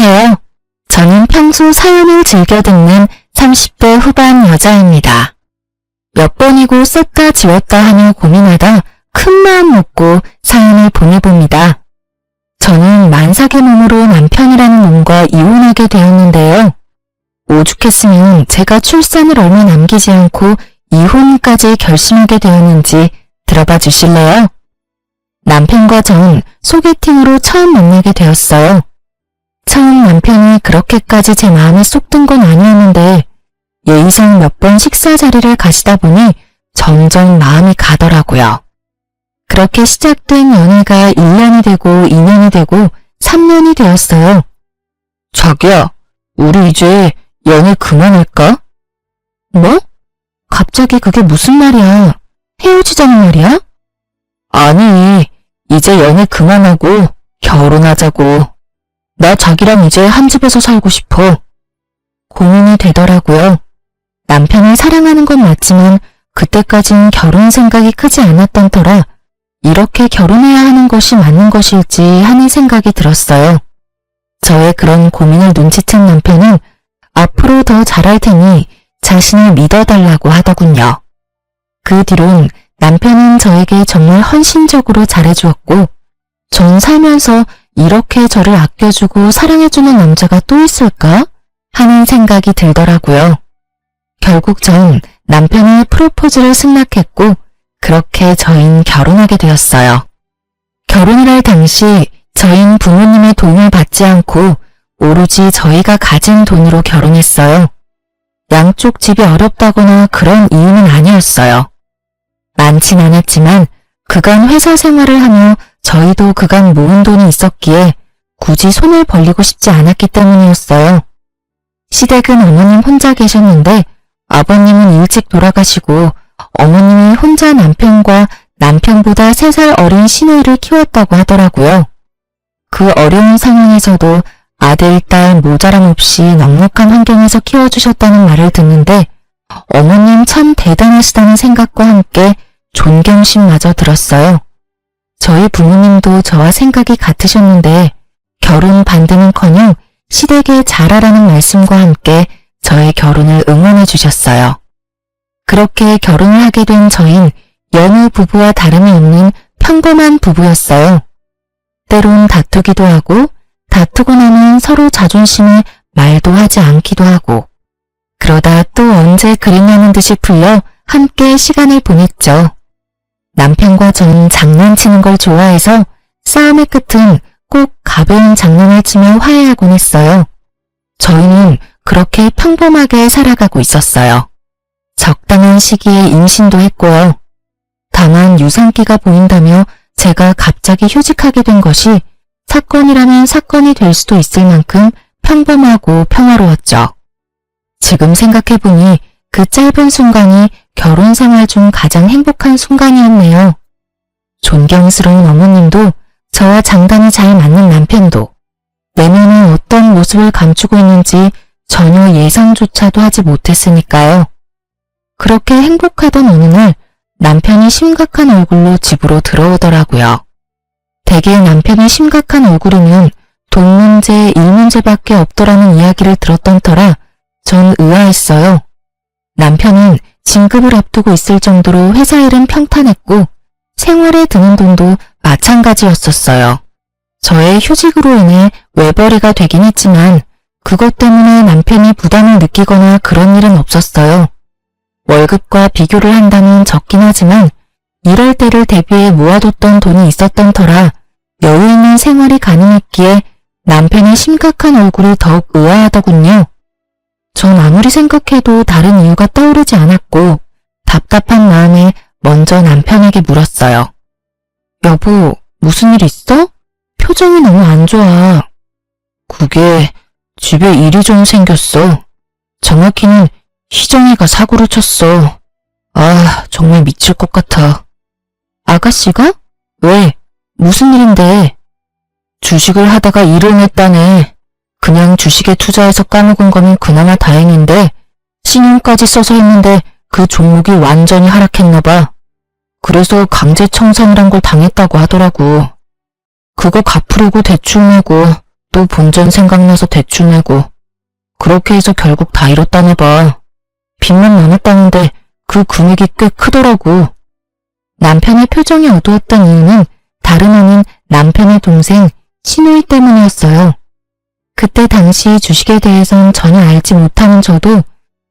안녕하세요. 저는 평소 사연을 즐겨 듣는 30대 후반 여자입니다. 몇 번이고 썼다 지웠다 하며 고민하다 큰 마음 먹고 사연을 보내봅니다. 저는 만삭의 몸으로 남편이라는 놈과 이혼하게 되었는데요. 오죽했으면 제가 출산을 얼마 남기지 않고 이혼까지 결심하게 되었는지 들어봐 주실래요? 남편과 전 소개팅으로 처음 만나게 되었어요. 처음 남편이 그렇게까지 제 마음에 쏙 든 건 아니었는데 예의상 몇 번 식사 자리를 가시다 보니 점점 마음이 가더라고요. 그렇게 시작된 연애가 1년이 되고 2년이 되고 3년이 되었어요. 자기야, 우리 이제 연애 그만할까? 뭐? 갑자기 그게 무슨 말이야? 헤어지자는 말이야? 아니, 이제 연애 그만하고 결혼하자고. 나 자기랑 이제 한 집에서 살고 싶어. 고민이 되더라고요. 남편을 사랑하는 건 맞지만 그때까진 결혼 생각이 크지 않았던 터라 이렇게 결혼해야 하는 것이 맞는 것일지 하는 생각이 들었어요. 저의 그런 고민을 눈치챈 남편은 앞으로 더 잘할 테니 자신을 믿어달라고 하더군요. 그 뒤론 남편은 저에게 정말 헌신적으로 잘해주었고 전 살면서 이렇게 저를 아껴주고 사랑해주는 남자가 또 있을까? 하는 생각이 들더라고요. 결국 전 남편의 프로포즈를 승낙했고 그렇게 저희는 결혼하게 되었어요. 결혼을 할 당시 저희는 부모님의 도움을 받지 않고 오로지 저희가 가진 돈으로 결혼했어요. 양쪽 집이 어렵다거나 그런 이유는 아니었어요. 많진 않았지만 그간 회사 생활을 하며 저희도 그간 모은 돈이 있었기에 굳이 손을 벌리고 싶지 않았기 때문이었어요. 시댁은 어머님 혼자 계셨는데 아버님은 일찍 돌아가시고 어머님이 혼자 남편과 남편보다 3살 어린 시누이를 키웠다고 하더라고요. 그 어려운 상황에서도 아들, 딸 모자람 없이 넉넉한 환경에서 키워주셨다는 말을 듣는데 어머님 참 대단하시다는 생각과 함께 존경심마저 들었어요. 저희 부모님도 저와 생각이 같으셨는데 결혼 반대는커녕 시댁에 잘하라는 말씀과 함께 저의 결혼을 응원해 주셨어요. 그렇게 결혼을 하게 된 저흰 여느 부부와 다름이 없는 평범한 부부였어요. 때론 다투기도 하고 다투고 나면 서로 자존심에 말도 하지 않기도 하고 그러다 또 언제 그랬냐는 듯이 풀려 함께 시간을 보냈죠. 남편과 저는 장난치는 걸 좋아해서 싸움의 끝은 꼭 가벼운 장난을 치며 화해하곤 했어요. 저희는 그렇게 평범하게 살아가고 있었어요. 적당한 시기에 임신도 했고요. 다만 유산기가 보인다며 제가 갑자기 휴직하게 된 것이 사건이라면 사건이 될 수도 있을 만큼 평범하고 평화로웠죠. 지금 생각해보니 그 짧은 순간이 결혼 생활 중 가장 행복한 순간이었네요. 존경스러운 어머님도 저와 장단이 잘 맞는 남편도 내면은 어떤 모습을 감추고 있는지 전혀 예상조차도 하지 못했으니까요. 그렇게 행복하던 어느 날 남편이 심각한 얼굴로 집으로 들어오더라고요. 대개 남편이 심각한 얼굴이면 돈 문제, 일 문제밖에 없더라는 이야기를 들었던 터라 전 의아했어요. 남편은 진급을 앞두고 있을 정도로 회사 일은 평탄했고 생활에 드는 돈도 마찬가지였었어요. 저의 휴직으로 인해 외벌이가 되긴 했지만 그것 때문에 남편이 부담을 느끼거나 그런 일은 없었어요. 월급과 비교를 한다면 적긴 하지만 이럴 때를 대비해 모아뒀던 돈이 있었던 터라 여유 있는 생활이 가능했기에 남편의 심각한 얼굴이 더욱 의아하더군요. 전 아무리 생각해도 다른 이유가 떠오르지 않았고 답답한 마음에 먼저 남편에게 물었어요. 여보, 무슨 일 있어? 표정이 너무 안 좋아. 그게 집에 일이 좀 생겼어. 정확히는 희정이가 사고를 쳤어. 아, 정말 미칠 것 같아. 아가씨가? 왜? 무슨 일인데? 주식을 하다가 일을 했다네. 그냥 주식에 투자해서 까먹은 거면 그나마 다행인데 신용까지 써서 했는데 그 종목이 완전히 하락했나봐. 그래서 강제 청산이란 걸 당했다고 하더라고. 그거 갚으려고 대출 내고 또 본전 생각나서 대출 내고 그렇게 해서 결국 다 잃었다나 봐. 빚만 남았다는데 그 금액이 꽤 크더라고. 남편의 표정이 어두웠던 이유는 다름 아닌 남편의 동생 신우이 때문이었어요. 그때 당시 주식에 대해선 전혀 알지 못하는 저도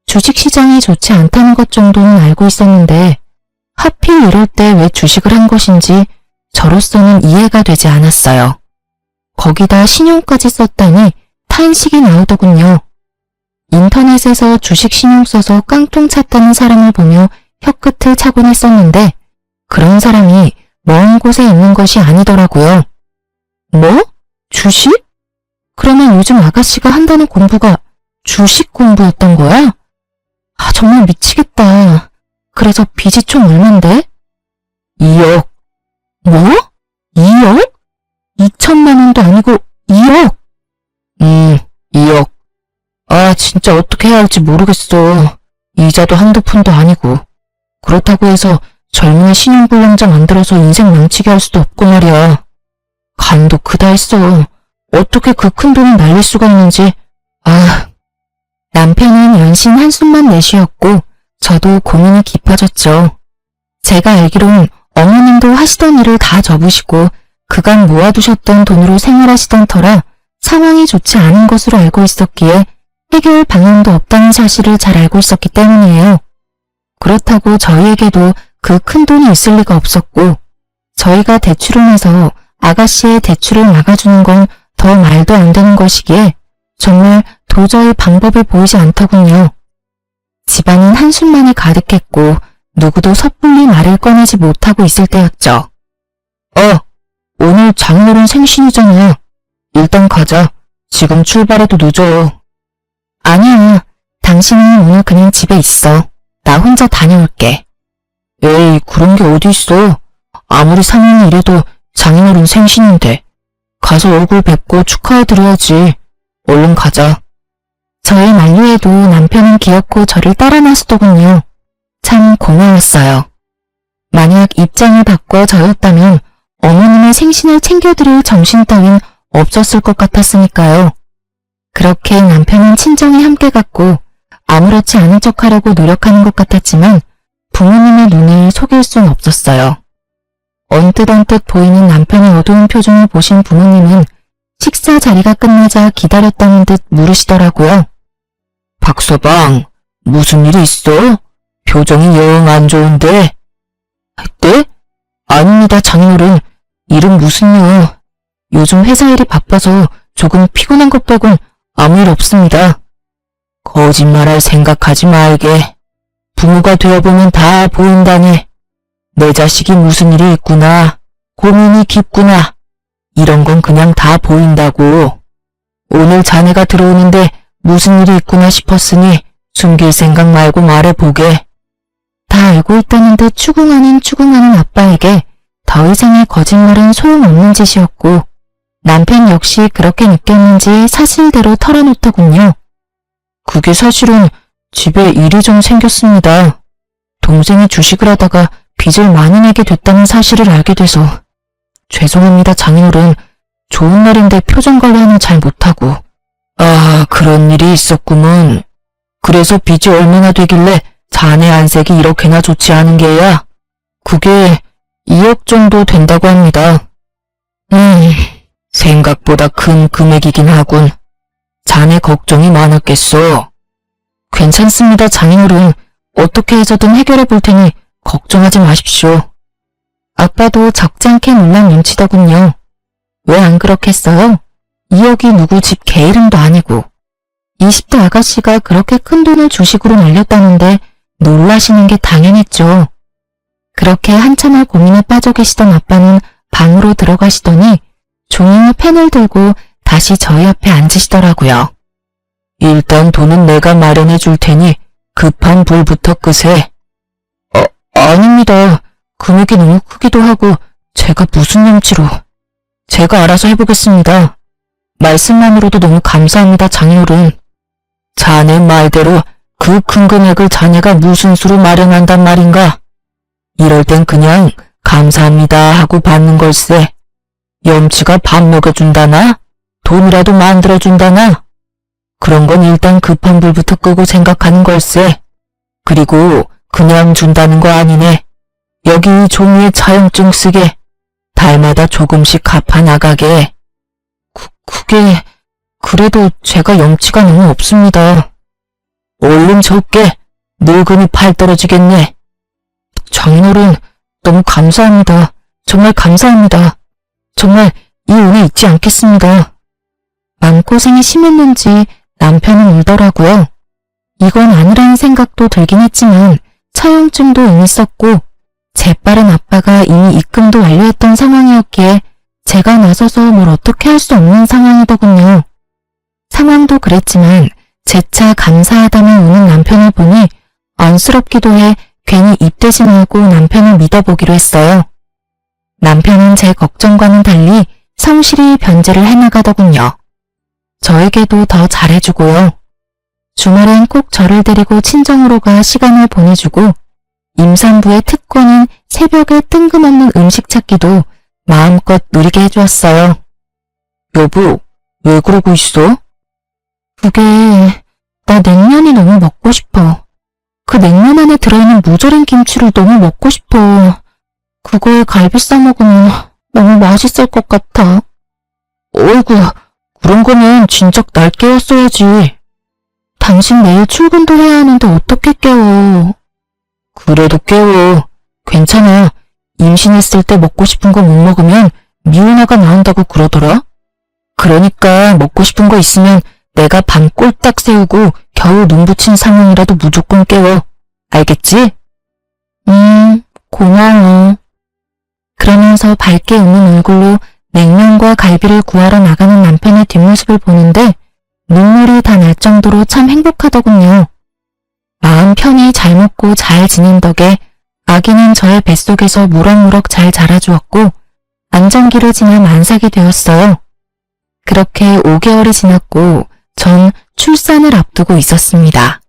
주식시장이 좋지 않다는 것 정도는 알고 있었는데 하필 이럴 때 왜 주식을 한 것인지 저로서는 이해가 되지 않았어요. 거기다 신용까지 썼다니 탄식이 나오더군요. 인터넷에서 주식 신용 써서 깡통 찼다는 사람을 보며 혀끝을 차곤 했었는데 그런 사람이 먼 곳에 있는 것이 아니더라고요. 뭐? 주식? 그러면 요즘 아가씨가 한다는 공부가 주식 공부였던 거야? 아, 정말 미치겠다. 그래서 빚이 총 얼만데? 2억. 뭐? 2억? 2천만 원도 아니고 2억? 2억. 아, 진짜 어떻게 해야 할지 모르겠어. 이자도 한두 푼도 아니고. 그렇다고 해서 젊은이 신용불량자 만들어서 인생 망치게 할 수도 없고 말이야. 간도 크다 했어. 어떻게 그 큰 돈을 날릴 수가 있는지. 아. 남편은 연신 한숨만 내쉬었고 저도 고민이 깊어졌죠. 제가 알기론 어머님도 하시던 일을 다 접으시고 그간 모아두셨던 돈으로 생활하시던 터라 상황이 좋지 않은 것으로 알고 있었기에 해결 방안도 없다는 사실을 잘 알고 있었기 때문이에요. 그렇다고 저희에게도 그 큰 돈이 있을 리가 없었고 저희가 대출을 내서 아가씨의 대출을 막아주는 건 더 말도 안 되는 것이기에 정말 도저히 방법이 보이지 않더군요. 집안은 한숨만이 가득했고 누구도 섣불리 말을 꺼내지 못하고 있을 때였죠. 오늘 장인어른 생신이잖아. 일단 가자. 지금 출발해도 늦어. 아니야. 당신은 오늘 그냥 집에 있어. 나 혼자 다녀올게. 에이, 그런 게 어디 있어. 아무리 상인이 이래도 장인어른 생신인데. 가서 얼굴 뵙고 축하해드려야지. 얼른 가자. 저의 만류에도 남편은 기어코 저를 따라 나서더군요. 참 고마웠어요. 만약 입장을 바꿔 저였다면 어머님의 생신을 챙겨드릴 정신 따윈 없었을 것 같았으니까요. 그렇게 남편은 친정에 함께 갔고 아무렇지 않은 척하려고 노력하는 것 같았지만 부모님의 눈을 속일 순 없었어요. 언뜻 보이는 남편의 어두운 표정을 보신 부모님은 식사 자리가 끝나자 기다렸다는 듯 물으시더라고요. 박서방, 무슨 일이 있어? 표정이 영 안 좋은데. 네? 아닙니다, 장인어른. 일은 무슨요. 요즘 회사 일이 바빠서 조금 피곤한 것 빼곤 아무 일 없습니다. 거짓말할 생각하지 말게. 부모가 되어보면 다 보인다니. 내 자식이 무슨 일이 있구나. 고민이 깊구나. 이런 건 그냥 다 보인다고. 오늘 자네가 들어오는데 무슨 일이 있구나 싶었으니 숨길 생각 말고 말해보게. 다 알고 있다는 듯 추궁하는 아빠에게 더 이상의 거짓말은 소용없는 짓이었고 남편 역시 그렇게 느꼈는지 사실대로 털어놓더군요. 그게 사실은 집에 일이 좀 생겼습니다. 동생이 주식을 하다가 빚을 많이 내게 됐다는 사실을 알게 돼서. 죄송합니다, 장인어른. 좋은 날인데 표정 관리는 잘 못하고. 아, 그런 일이 있었구먼. 그래서 빚이 얼마나 되길래 자네 안색이 이렇게나 좋지 않은 게야? 그게 2억 정도 된다고 합니다. 생각보다 큰 금액이긴 하군. 자네 걱정이 많았겠어. 괜찮습니다, 장인어른. 어떻게 해서든 해결해 볼 테니 걱정하지 마십시오. 아빠도 적잖게 놀란 눈치더군요. 왜 안 그렇겠어요? 2억이 누구 집 개 이름도 아니고 20대 아가씨가 그렇게 큰 돈을 주식으로 날렸다는데 놀라시는 게 당연했죠. 그렇게 한참을 고민에 빠져 계시던 아빠는 방으로 들어가시더니 종이와 펜을 들고 다시 저희 앞에 앉으시더라고요. 일단 돈은 내가 마련해 줄 테니 급한 불부터 끄세. 아닙니다. 금액이 너무 크기도 하고 제가 무슨 염치로. 제가 알아서 해보겠습니다. 말씀만으로도 너무 감사합니다, 장인어른. 자네 말대로 그 큰 금액을 자네가 무슨 수로 마련한단 말인가? 이럴 땐 그냥 감사합니다 하고 받는 걸세. 염치가 밥 먹여준다나? 돈이라도 만들어준다나? 그런 건 일단 급한 불부터 끄고 생각하는 걸세. 그리고 그냥 준다는 거 아니네. 여기 이 종이에 차용증 쓰게. 달마다 조금씩 갚아 나가게. 그게... 그래도 제가 염치가 너무 없습니다. 얼른 적게. 늙으니 팔 떨어지겠네. 장인어른, 너무 감사합니다. 정말 감사합니다. 정말 이 은혜 잊지 않겠습니다. 마음고생이 심했는지 남편은 울더라고요. 이건 아니라는 생각도 들긴 했지만 차용증도 이미 썼고 재빠른 아빠가 이미 입금도 완료했던 상황이었기에 제가 나서서 뭘 어떻게 할 수 없는 상황이더군요. 상황도 그랬지만 재차 감사하다며 우는 남편을 보니 안쓰럽기도 해 괜히 입대지 말고 남편을 믿어보기로 했어요. 남편은 제 걱정과는 달리 성실히 변제를 해나가더군요. 저에게도 더 잘해주고요. 주말엔 꼭 저를 데리고 친정으로 가 시간을 보내주고 임산부의 특권인 새벽에 뜬금없는 음식 찾기도 마음껏 누리게 해주었어요. 여보, 왜 그러고 있어? 그게 나 냉면이 너무 먹고 싶어. 그 냉면 안에 들어있는 무절임 김치를 너무 먹고 싶어. 그거에 갈비 싸먹으면 너무 맛있을 것 같아. 어이구, 그런 거면 진작 날 깨웠어야지. 당신 내일 출근도 해야 하는데 어떻게 깨워. 그래도 깨워. 괜찮아. 임신했을 때 먹고 싶은 거 못 먹으면 미운아가 나온다고 그러더라. 그러니까 먹고 싶은 거 있으면 내가 밤 꼴딱 새우고 겨우 눈 붙인 상황이라도 무조건 깨워. 알겠지? 고마워. 그러면서 밝게 웃는 얼굴로 냉면과 갈비를 구하러 나가는 남편의 뒷모습을 보는데 눈물이 다 날 정도로 참 행복하더군요. 마음 편히 잘 먹고 잘 지낸 덕에 아기는 저의 뱃속에서 무럭무럭 잘 자라주었고 안정기를 지나 만삭이 되었어요. 그렇게 5개월이 지났고 전 출산을 앞두고 있었습니다.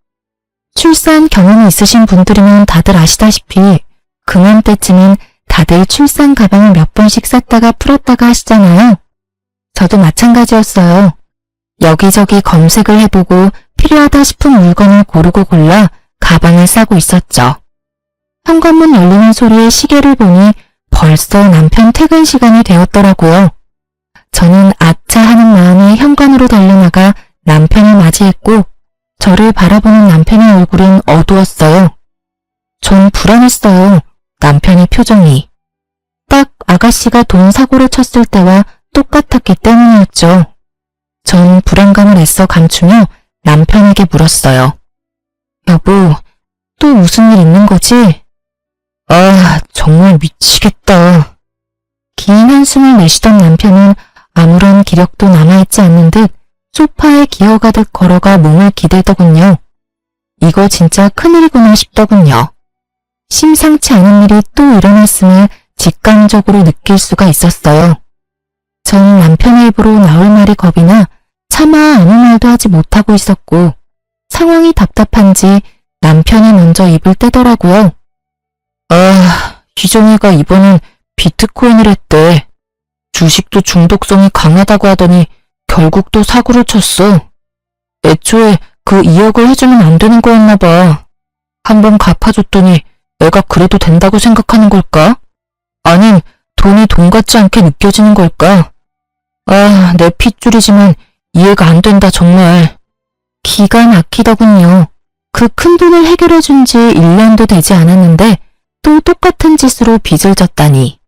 출산 경험이 있으신 분들이면 다들 아시다시피 그맘때쯤은 다들 출산 가방을 몇 번씩 쌌다가 풀었다가 하시잖아요. 저도 마찬가지였어요. 여기저기 검색을 해보고 필요하다 싶은 물건을 고르고 골라 가방을 싸고 있었죠. 현관문 열리는 소리에 시계를 보니 벌써 남편 퇴근 시간이 되었더라고요. 저는 아차 하는 마음에 현관으로 달려나가 남편을 맞이했고 저를 바라보는 남편의 얼굴은 어두웠어요. 전 불안했어요. 남편의 표정이. 딱 아가씨가 돈 사고를 쳤을 때와 똑같았기 때문이었죠. 전 불안감을 애써 감추며 남편에게 물었어요. 여보, 또 무슨 일 있는 거지? 아, 정말 미치겠다. 긴 한숨을 내쉬던 남편은 아무런 기력도 남아있지 않는 듯 소파에 기어가듯 걸어가 몸을 기대더군요. 이거 진짜 큰일이구나 싶더군요. 심상치 않은 일이 또 일어났음을 직감적으로 느낄 수가 있었어요. 전 남편의 입으로 나올 말이 겁이 나 차마 아무 말도 하지 못하고 있었고 상황이 답답한지 남편이 먼저 입을 떼더라고요. 아, 희정이가 이번엔 비트코인을 했대. 주식도 중독성이 강하다고 하더니 결국 또 사고를 쳤어. 애초에 그 2억을 해주면 안 되는 거였나 봐. 한번 갚아줬더니 애가 그래도 된다고 생각하는 걸까? 아님 돈이 돈 같지 않게 느껴지는 걸까? 아, 내 핏줄이지만 이해가 안 된다 정말. 기가 막히더군요. 그 큰 돈을 해결해준 지 1년도 되지 않았는데 또 똑같은 짓으로 빚을 졌다니.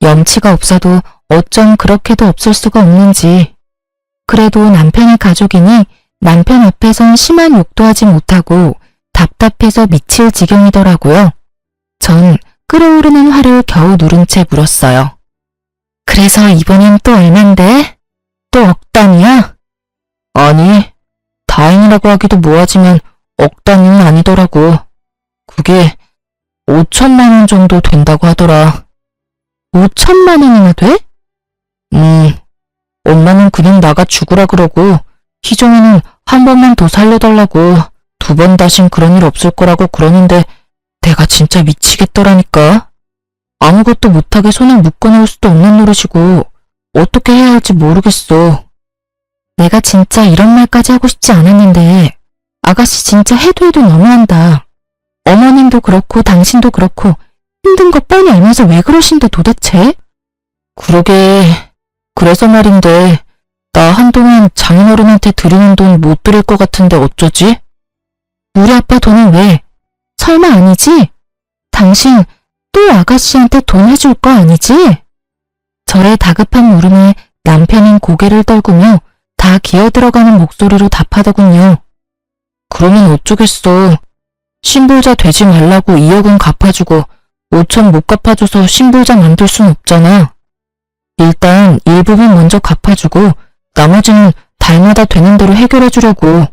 염치가 없어도 어쩜 그렇게도 없을 수가 없는지. 그래도 남편의 가족이니 남편 앞에선 심한 욕도 하지 못하고 답답해서 미칠 지경이더라고요. 전 끓어오르는 화를 겨우 누른 채 물었어요. 그래서 이번엔 또 얼만데? 또 억 단위야? 아니, 다행이라고 하기도 뭐하지만 억 단위는 아니더라고. 그게 5천만 원 정도 된다고 하더라. 5천만 원이나 돼? 엄마는 그냥 나가 죽으라 그러고 희정이는 한 번만 더 살려달라고 2번 다신 그런 일 없을 거라고 그러는데 내가 진짜 미치겠더라니까. 아무것도 못하게 손을 묶어놓을 수도 없는 노릇이고 어떻게 해야 할지 모르겠어. 내가 진짜 이런 말까지 하고 싶지 않았는데 아가씨 진짜 해도 해도 너무한다. 어머님도 그렇고 당신도 그렇고 힘든 거 뻔히 알면서 왜 그러신데 도대체? 그러게, 그래서 말인데 나 한동안 장인어른한테 드리는 돈 못 드릴 것 같은데 어쩌지? 우리 아빠 돈은 왜? 설마 아니지? 당신 또 아가씨한테 돈 해줄 거 아니지? 저의 다급한 물음에 남편은 고개를 떨구며 다 기어들어가는 목소리로 답하더군요. 그러면 어쩌겠어. 신불자 되지 말라고 2억은 갚아주고 5천 못 갚아줘서 신불자 만들 순 없잖아. 일단 일부분 먼저 갚아주고 나머지는 달마다 되는 대로 해결해주려고.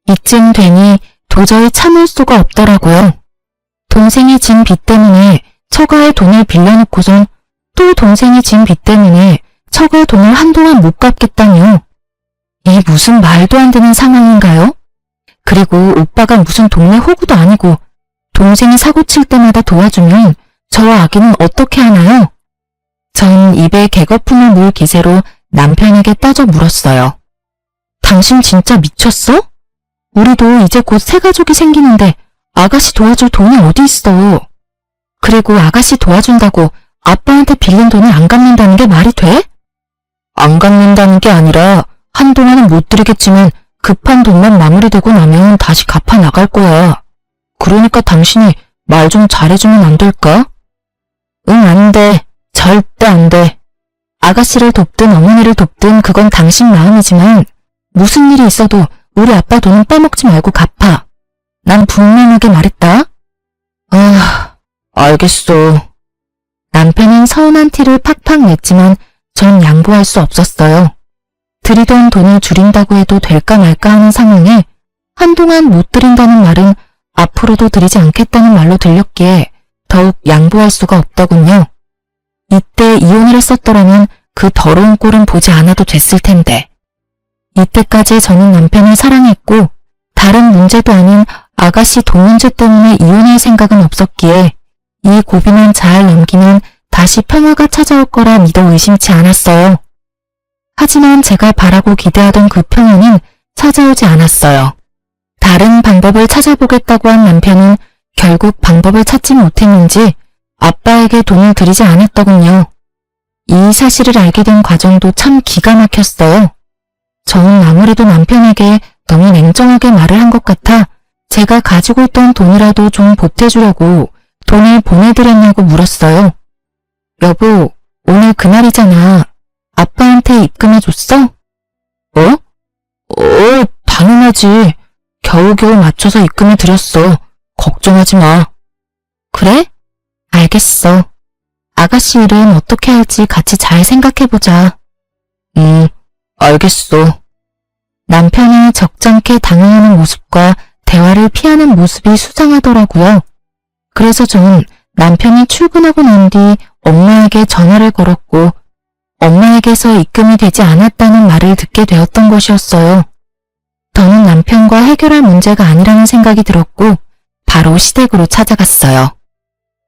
이쯤 되니 도저히 참을 수가 없더라고요. 동생이 진 빚 때문에 처가의 돈을 빌려놓고선 또 동생이 진 빚 때문에 처가 돈을 한동안 못 갚겠다뇨. 이 무슨 말도 안 되는 상황인가요? 그리고 오빠가 무슨 동네 호구도 아니고 동생이 사고 칠 때마다 도와주면 저와 아기는 어떻게 하나요? 전 입에 개거품을 물 기세로 남편에게 따져 물었어요. 당신 진짜 미쳤어? 우리도 이제 곧 새 가족이 생기는데 아가씨 도와줄 돈이 어디 있어? 그리고 아가씨 도와준다고 아빠한테 빌린 돈을 안 갚는다는 게 말이 돼? 안 갚는다는 게 아니라 한동안은 못 드리겠지만 급한 돈만 마무리되고 나면 다시 갚아 나갈 거야. 그러니까 당신이 말 좀 잘해주면 안 될까? 응, 안 돼. 절대 안 돼. 아가씨를 돕든 어머니를 돕든 그건 당신 마음이지만 무슨 일이 있어도 우리 아빠 돈은 빼먹지 말고 갚아. 난 분명하게 말했다. 아, 알겠어. 남편은 서운한 티를 팍팍 냈지만 전 양보할 수 없었어요. 드리던 돈을 줄인다고 해도 될까 말까 하는 상황에 한동안 못 드린다는 말은 앞으로도 드리지 않겠다는 말로 들렸기에 더욱 양보할 수가 없더군요. 이때 이혼을 했었더라면 그 더러운 꼴은 보지 않아도 됐을 텐데. 이때까지 저는 남편을 사랑했고 다른 문제도 아닌 아가씨 돈 문제 때문에 이혼할 생각은 없었기에 이 고비만 잘 넘기면 다시 평화가 찾아올 거라 믿어 의심치 않았어요. 하지만 제가 바라고 기대하던 그 평화는 찾아오지 않았어요. 다른 방법을 찾아보겠다고 한 남편은 결국 방법을 찾지 못했는지 아빠에게 돈을 드리지 않았더군요. 이 사실을 알게 된 과정도 참 기가 막혔어요. 저는 아무래도 남편에게 너무 냉정하게 말을 한 것 같아 제가 가지고 있던 돈이라도 좀 보태주려고 돈을 보내드렸냐고 물었어요. 여보, 오늘 그날이잖아. 아빠한테 입금해줬어? 당연하지. 겨우겨우 맞춰서 입금해드렸어. 걱정하지 마. 그래? 알겠어. 아가씨 일은 어떻게 할지 같이 잘 생각해보자. 알겠어. 남편이 적잖게 당황하는 모습과 대화를 피하는 모습이 수상하더라고요. 그래서 전 남편이 출근하고 난 뒤 엄마에게 전화를 걸었고 엄마에게서 입금이 되지 않았다는 말을 듣게 되었던 것이었어요. 더는 남편과 해결할 문제가 아니라는 생각이 들었고 바로 시댁으로 찾아갔어요.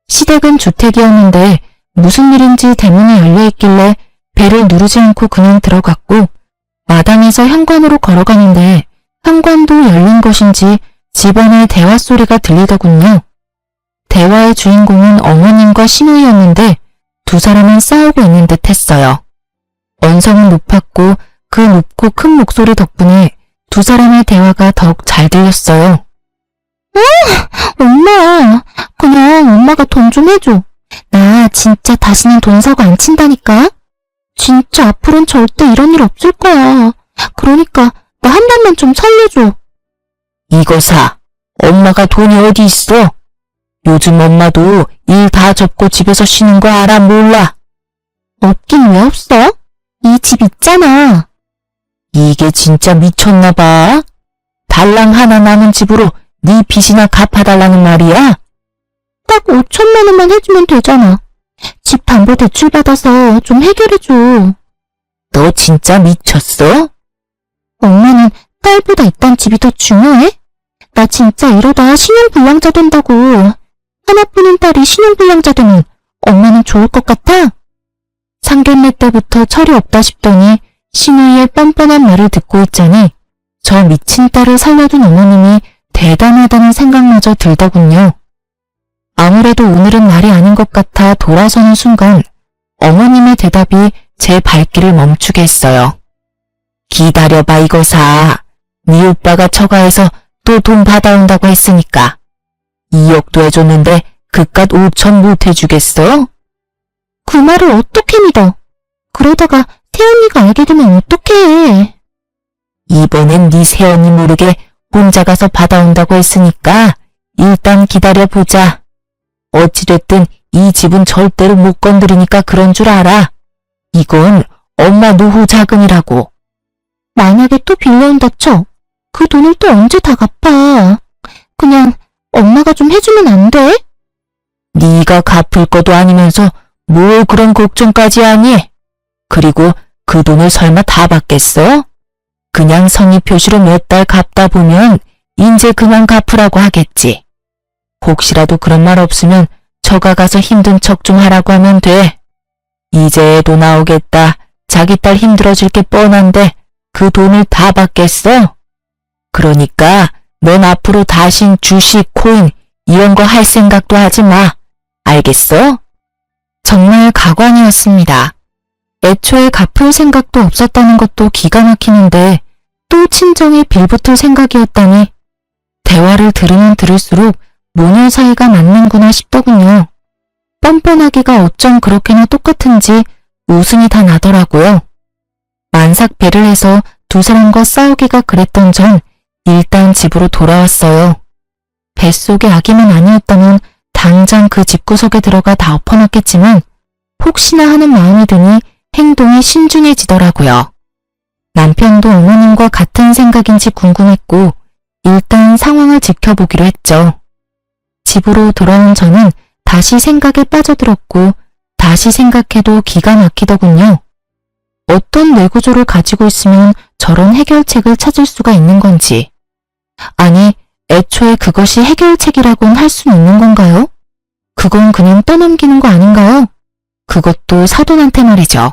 시댁은 주택이었는데 무슨 일인지 대문이 열려있길래 배를 누르지 않고 그냥 들어갔고 마당에서 현관으로 걸어가는데 현관도 열린 것인지 집안의 대화 소리가 들리더군요. 대화의 주인공은 어머님과 시누이였는데 두 사람은 싸우고 있는 듯 했어요. 언성은 높았고 그 높고 큰 목소리 덕분에 두 사람의 대화가 더욱 잘 들렸어요. 엄마, 그냥 엄마가 돈 좀 해줘. 나 진짜 다시는 돈 사고 안 친다니까. 진짜 앞으로는 절대 이런 일 없을 거야. 그러니까 나 한 번만 좀 살려줘. 이거 사. 엄마가 돈이 어디 있어? 요즘 엄마도 일 다 접고 집에서 쉬는 거 알아 몰라? 없긴 왜 없어? 이 집 있잖아. 이게 진짜 미쳤나 봐. 달랑 하나 남은 집으로 네 빚이나 갚아달라는 말이야? 딱 5천만 원만 해주면 되잖아. 집 담보대출 받아서 좀 해결해줘. 너 진짜 미쳤어? 엄마는 딸보다 이딴 집이 더 중요해? 나 진짜 이러다 신용불량자 된다고. 하나뿐인 딸이 신용불량자 되면 엄마는 좋을 것 같아? 상견례 때부터 철이 없다 싶더니 신우이의 뻔뻔한 말을 듣고 있자니 저 미친 딸을 살려둔 어머님이 대단하다는 생각마저 들더군요. 아무래도 오늘은 날이 아닌 것 같아 돌아서는 순간 어머님의 대답이 제 발길을 멈추게 했어요. 기다려봐 이거사. 네 오빠가 처가에서 또 돈 받아온다고 했으니까 2억도 해줬는데 그깟 5천 못 해주겠어? 그 말을 어떻게 믿어? 그러다가 새언니가 알게 되면 어떡해. 이번엔 네 새언니 모르게 혼자 가서 받아온다고 했으니까 일단 기다려보자. 어찌됐든 이 집은 절대로 못 건드리니까 그런 줄 알아. 이건 엄마 노후 자금이라고. 만약에 또 빌려온다 쳐. 그 돈을 또 언제 다 갚아. 그냥 엄마가 좀 해주면 안 돼? 네가 갚을 것도 아니면서 뭘 그런 걱정까지 하니? 그리고 그 돈을 설마 다 받겠어? 그냥 성의 표시로 몇 달 갚다 보면 인제 그만 갚으라고 하겠지. 혹시라도 그런 말 없으면 처가 가서 힘든 척 좀 하라고 하면 돼. 이제 애도 나오겠다. 자기 딸 힘들어질 게 뻔한데 그 돈을 다 받겠어? 그러니까 넌 앞으로 다신 주식, 코인 이런 거 할 생각도 하지 마. 알겠어? 정말 가관이었습니다. 애초에 갚을 생각도 없었다는 것도 기가 막히는데 또 친정에 빌붙을 생각이었다니 대화를 들으면 들을수록 모녀 사이가 맞는구나 싶더군요. 뻔뻔하기가 어쩜 그렇게나 똑같은지 웃음이 다 나더라고요. 만삭 배를 해서 두 사람과 싸우기가 그랬던 전 일단 집으로 돌아왔어요. 뱃속의 아기만 아니었다면 당장 그 집구석에 들어가 다 엎어놨겠지만 혹시나 하는 마음이 드니 행동이 신중해지더라고요. 남편도 어머님과 같은 생각인지 궁금했고 일단 상황을 지켜보기로 했죠. 집으로 돌아온 저는 다시 생각에 빠져들었고 다시 생각해도 기가 막히더군요. 어떤 뇌구조를 가지고 있으면 저런 해결책을 찾을 수가 있는 건지. 아니, 애초에 그것이 해결책이라고는 할 수는 있는 건가요? 그건 그냥 떠넘기는 거 아닌가요? 그것도 사돈한테 말이죠.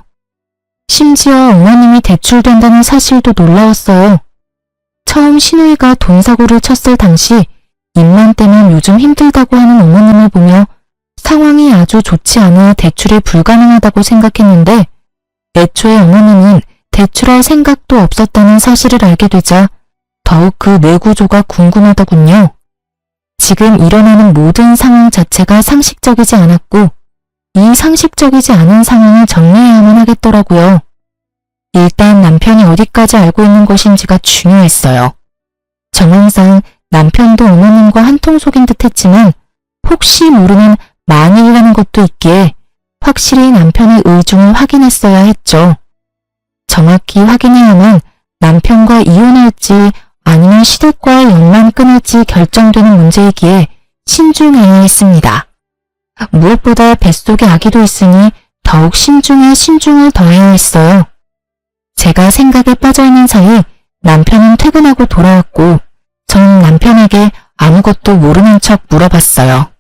심지어 어머님이 대출된다는 사실도 놀라웠어요. 처음 신우이가 돈 사고를 쳤을 당시 입만 떼면 요즘 힘들다고 하는 어머님을 보며 상황이 아주 좋지 않아 대출이 불가능하다고 생각했는데 애초에 어머님은 대출할 생각도 없었다는 사실을 알게 되자 더욱 그 뇌구조가 궁금하더군요. 지금 일어나는 모든 상황 자체가 상식적이지 않았고 이 상식적이지 않은 상황을 정리해야만 하겠더라고요. 일단 남편이 어디까지 알고 있는 것인지가 중요했어요. 정황상 남편도 어머님과 한통속인 듯 했지만 혹시 모르는 만일이라는 것도 있기에 확실히 남편의 의중을 확인했어야 했죠. 정확히 확인해야만 남편과 이혼할지 아니면 시댁과의 연만 끊을지 결정되는 문제이기에 신중해야 했습니다. 무엇보다 뱃속에 아기도 있으니 더욱 신중에 신중을 더해야 했어요. 제가 생각에 빠져있는 사이 남편은 퇴근하고 돌아왔고 전 남편에게 아무것도 모르는 척 물어봤어요.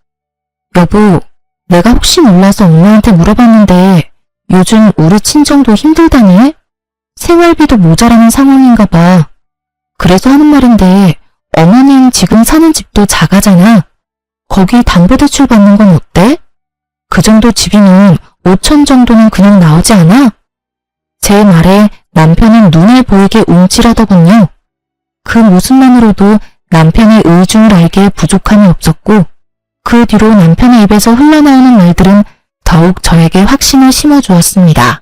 여보, 내가 혹시 몰라서 엄마한테 물어봤는데 요즘 우리 친정도 힘들다네? 생활비도 모자라는 상황인가 봐. 그래서 하는 말인데 어머님 지금 사는 집도 작아잖아. 거기 담보대출 받는 건 어때? 그 정도 집이면 5천 정도는 그냥 나오지 않아? 제 말에 남편은 눈에 보이게 움찔하더군요. 그 모습만으로도 남편의 의중을 알기에 부족함이 없었고 그 뒤로 남편의 입에서 흘러나오는 말들은 더욱 저에게 확신을 심어주었습니다.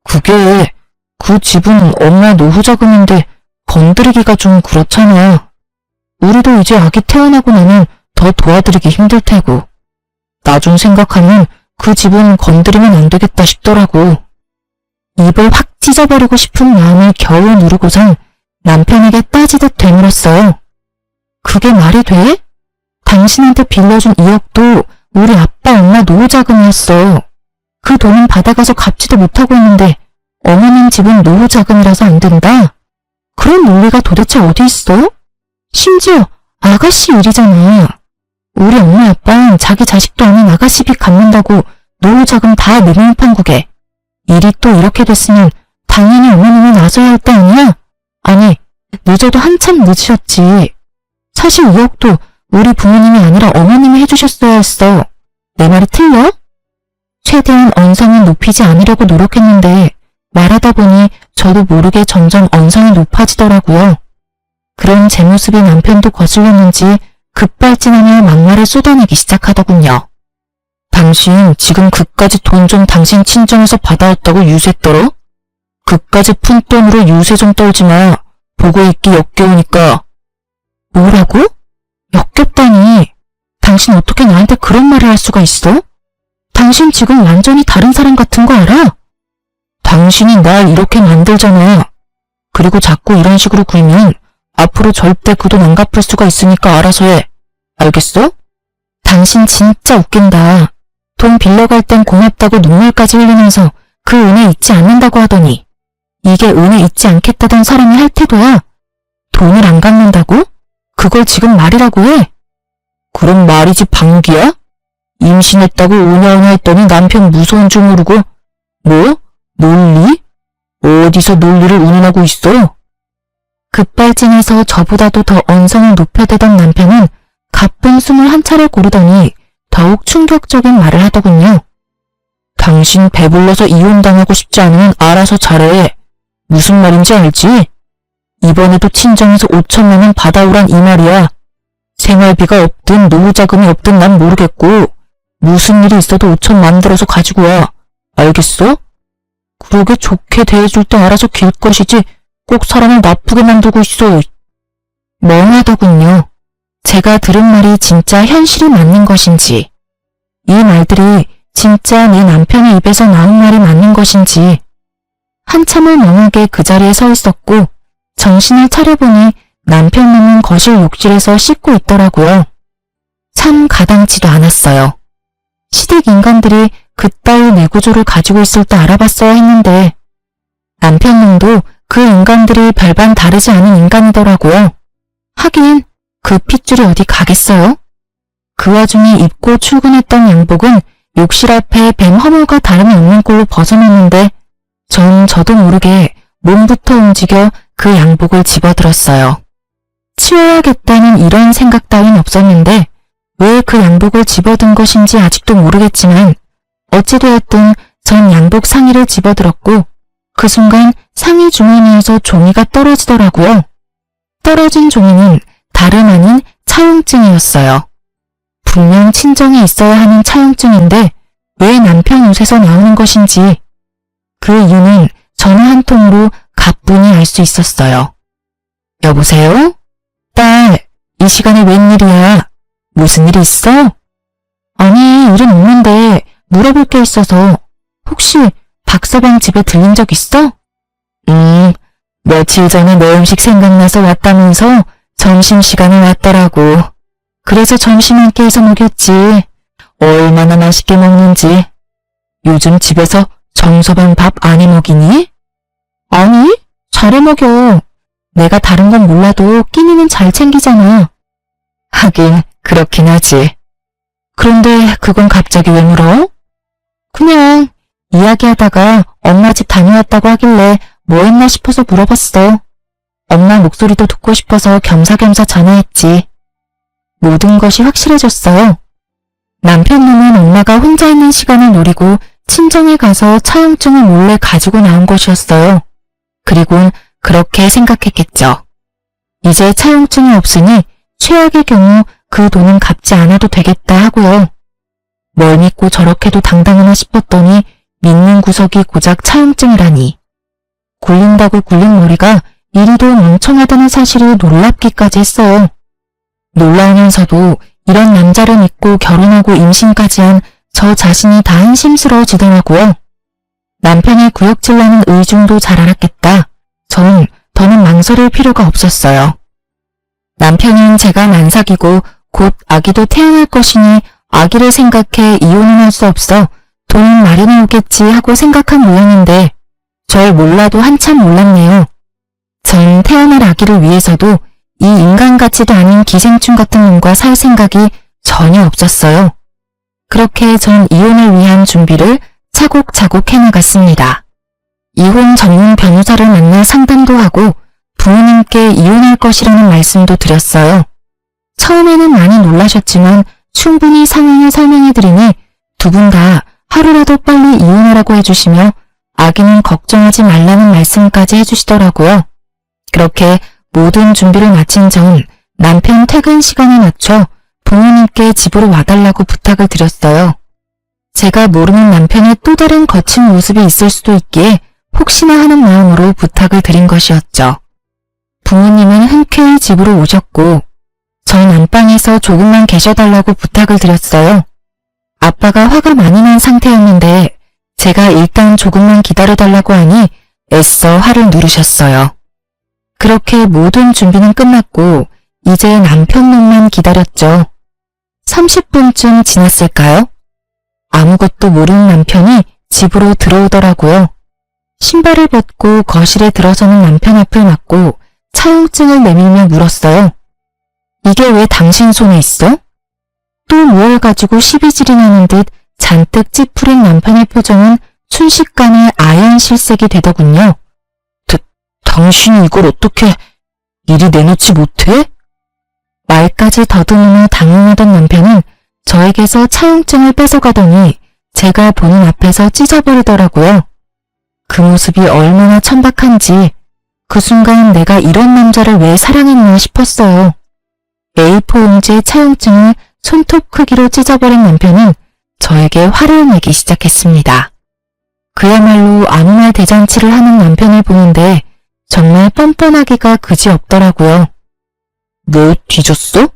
그게 그 집은 엄마 노후 자금인데 건드리기가 좀 그렇잖아. 우리도 이제 아기 태어나고 나면 더 도와드리기 힘들 테고. 나중 생각하면 그 집은 건드리면 안 되겠다 싶더라고. 입을 확 찢어버리고 싶은 마음을 겨우 누르고선 남편에게 따지듯 되물었어요. 그게 말이 돼? 당신한테 빌려준 2억도 우리 아빠 엄마 노후 자금이었어. 그 돈은 받아가서 갚지도 못하고 있는데 어머님 집은 노후 자금이라서 안 된다? 그런 논리가 도대체 어디 있어? 심지어 아가씨 일이잖아. 우리 엄마 아빠는 자기 자식도 아닌 아가씨 빚 갚는다고 노후 자금 다 내놓은 판국에 일이 또 이렇게 됐으면 당연히 어머님이 나서야 할 때 아니야? 아니, 늦어도 한참 늦으셨지. 사실 2억도 우리 부모님이 아니라 어머님이 해주셨어야 했어. 내 말이 틀려? 최대한 언성을 높이지 않으려고 노력했는데 말하다 보니 저도 모르게 점점 언성이 높아지더라고요. 그런 제 모습이 남편도 거슬렸는지 급발진하며 막말을 쏟아내기 시작하더군요. 당신 지금 그까지 돈 좀 당신 친정에서 받아왔다고 유세 떨어? 그까지 푼 돈으로 유세 좀 떨지 마. 보고 있기 역겨우니까. 뭐라고? 역겹다니. 당신 어떻게 나한테 그런 말을 할 수가 있어? 당신 지금 완전히 다른 사람 같은 거 알아? 당신이 날 이렇게 만들잖아. 그리고 자꾸 이런 식으로 굴면 앞으로 절대 그 돈 안 갚을 수가 있으니까 알아서 해. 알겠어? 당신 진짜 웃긴다. 돈 빌려갈 땐 고맙다고 눈물까지 흘리면서 그 은혜 잊지 않는다고 하더니 이게 은혜 잊지 않겠다던 사람이 할 태도야. 돈을 안 갚는다고? 그걸 지금 말이라고 해? 그럼 말이지 방귀야? 임신했다고 오냐오냐 했더니 남편 무서운 줄 모르고 뭐? 논리? 어디서 논리를 운운하고 있어? 급발진해서 저보다도 더 언성을 높여대던 남편은 가쁜 숨을 한 차례 고르더니 더욱 충격적인 말을 하더군요. 당신 배불러서 이혼당하고 싶지 않으면 알아서 잘해. 무슨 말인지 알지? 이번에도 친정에서 5천만 원 받아오란 이 말이야. 생활비가 없든 노후자금이 없든 난 모르겠고 무슨 일이 있어도 5천 만들어서 가지고 와. 알겠어? 그러게 좋게 대해줄 때 알아서 길 것이지 꼭 사람을 나쁘게 만들고 있어. 멍하더군요. 제가 들은 말이 진짜 현실이 맞는 것인지, 이 말들이 진짜 내 남편의 입에서 나온 말이 맞는 것인지. 한참을 멍하게 그 자리에 서 있었고 정신을 차려보니 남편놈은 거실 욕실에서 씻고 있더라고요. 참 가당치도 않았어요. 시댁 인간들이 그따위 내구조를 가지고 있을 때 알아봤어야 했는데 남편놈도 그 인간들이 별반 다르지 않은 인간이더라고요. 하긴 그 핏줄이 어디 가겠어요? 그 와중에 입고 출근했던 양복은 욕실 앞에 뱀 허물과 다름이 없는 꼴로 벗어났는데 전 저도 모르게 몸부터 움직여 그 양복을 집어들었어요. 치워야겠다는 이런 생각 따윈 없었는데 왜 그 양복을 집어든 것인지 아직도 모르겠지만 어찌되었든 전 양복 상의를 집어들었고 그 순간 상의 주머니에서 종이가 떨어지더라고요. 떨어진 종이는 다름 아닌 차용증이었어요. 분명 친정에 있어야 하는 차용증인데 왜 남편 옷에서 나오는 것인지 그 이유는 전화 한 통으로 가뿐히 알 수 있었어요. 여보세요? 딸, 이 시간에 웬일이야? 무슨 일 있어? 아니, 일은 없는데 물어볼 게 있어서 혹시 박서방 집에 들린 적 있어? 며칠 전에 내 음식 생각나서 왔다면서 점심시간에 왔더라고. 그래서 점심 함께해서 먹였지. 얼마나 맛있게 먹는지. 요즘 집에서 정서방 밥 안 해 먹이니? 아니, 잘해 먹여. 내가 다른 건 몰라도 끼니는 잘 챙기잖아. 하긴 그렇긴 하지. 그런데 그건 갑자기 왜 물어? 그냥 이야기하다가 엄마 집 다녀왔다고 하길래 뭐 했나 싶어서 물어봤어. 엄마 목소리도 듣고 싶어서 겸사겸사 전화했지. 모든 것이 확실해졌어요. 남편놈은 엄마가 혼자 있는 시간을 노리고 친정에 가서 차용증을 몰래 가지고 나온 것이었어요. 그리곤 그렇게 생각했겠죠. 이제 차용증이 없으니 최악의 경우 그 돈은 갚지 않아도 되겠다 하고요. 뭘 믿고 저렇게도 당당하나 싶었더니 믿는 구석이 고작 차용증이라니. 굴린다고 굴린 머리가 이리도 멍청하다는 사실을 놀랍기까지 했어요. 놀라우면서도 이런 남자를 믿고 결혼하고 임신까지 한 저 자신이 다 한심스러워지더라고요. 남편의 구역질나는 의중도 잘 알았겠다. 전 더는 망설일 필요가 없었어요. 남편은 제가 만삭이고 곧 아기도 태어날 것이니 아기를 생각해 이혼은 할 수 없어 돈 마련해 오겠지 하고 생각한 모양인데 절 몰라도 한참 몰랐네요. 전 태어날 아기를 위해서도 이 인간 같지도 않은 기생충 같은 놈과 살 생각이 전혀 없었어요. 그렇게 전 이혼을 위한 준비를 차곡차곡 해나갔습니다. 이혼 전문 변호사를 만나 상담도 하고 부모님께 이혼할 것이라는 말씀도 드렸어요. 처음에는 많이 놀라셨지만 충분히 상황을 설명해드리니 두 분 다 하루라도 빨리 이혼하라고 해주시며 아기는 걱정하지 말라는 말씀까지 해주시더라고요. 그렇게 모든 준비를 마친 전 남편 퇴근 시간에 맞춰 부모님께 집으로 와달라고 부탁을 드렸어요. 제가 모르는 남편의 또 다른 거친 모습이 있을 수도 있기에 혹시나 하는 마음으로 부탁을 드린 것이었죠. 부모님은 흔쾌히 집으로 오셨고 전 안방에서 조금만 계셔달라고 부탁을 드렸어요. 아빠가 화가 많이 난 상태였는데 제가 일단 조금만 기다려달라고 하니 애써 화를 누르셨어요. 그렇게 모든 준비는 끝났고 이제 남편 놈만 기다렸죠. 30분쯤 지났을까요? 아무것도 모르는 남편이 집으로 들어오더라고요. 신발을 벗고 거실에 들어서는 남편 앞을 맞고 차용증을 내밀며 물었어요. 이게 왜 당신 손에 있어? 또 무엇을 가지고 시비질이 나는 듯 잔뜩 찌푸린 남편의 표정은 순식간에 아연 실색이 되더군요. 당신이 이걸 어떻게 이리 내놓지 못해? 말까지 더듬으며 당황하던 남편은 저에게서 차용증을 뺏어가더니 제가 보는 앞에서 찢어버리더라고요. 그 모습이 얼마나 천박한지 그 순간 내가 이런 남자를 왜 사랑했나 싶었어요. A4 용지의 차용증을 손톱 크기로 찢어버린 남편은 저에게 화를 내기 시작했습니다. 그야말로 아무 말 대잔치를 하는 남편을 보는데 정말 뻔뻔하기가 그지없더라고요. 너 뒤졌어?